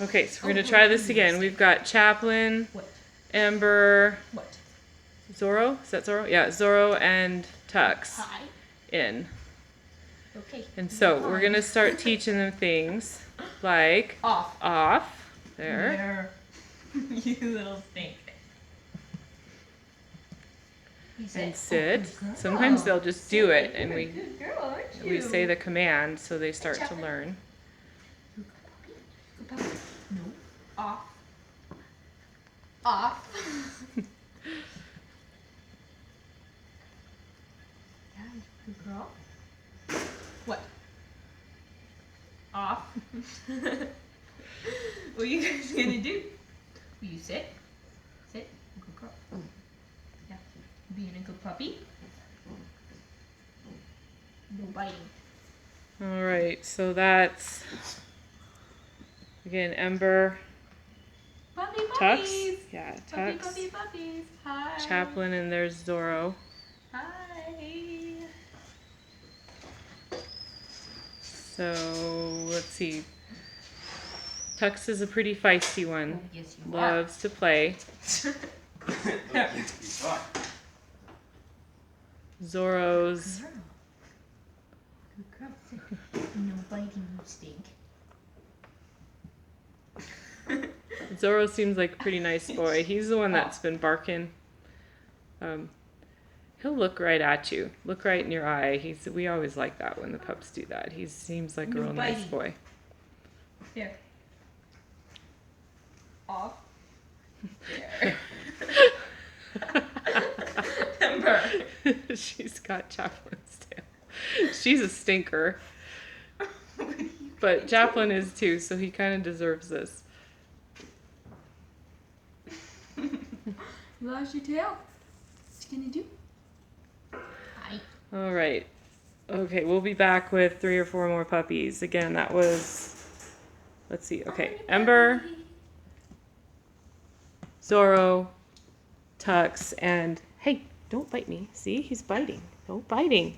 Okay, so we're going to try this again. We've got Chaplin, What? Ember, What? Zorro. Is that Zorro? Yeah, Zorro and Tux Hi. in. Okay. And so we're going to start teaching them things like Off. There. You little stink. And sit. Sometimes they'll just do it, and we say the command so they start to learn. No. Off. Off. Yeah, good girl. What? Off. What are you guys gonna do? Will you sit? Sit. Good girl. Yeah. Being a good puppy. No biting. All right, so that's again Ember, Puppy Tux, puppies. yeah, Puppy, Tux, puppy, puppies. Hi. Chaplin, and there's Zorro. Hi. So let's see. Tux is a pretty feisty one. Oh, yes, you Loves to play. Zorro's. Good girl. No biting, you stink. Zorro seems like a pretty nice boy. He's the one that's been barking. He'll look right at you. Look right in your eye. We always like that when the pups do that. He seems like a real nice boy. Here. Off. There. Ember. She's got Chaplin's tail. She's a stinker. But Chaplin is too, so he kind of deserves this. You lost your tail? What you gonna do? Hi. All right. Okay, we'll be back with 3 or 4 more puppies. Again, that was, let's see. Okay, Ember, Zorro, Tux, and hey, don't bite me. See, he's biting. No biting.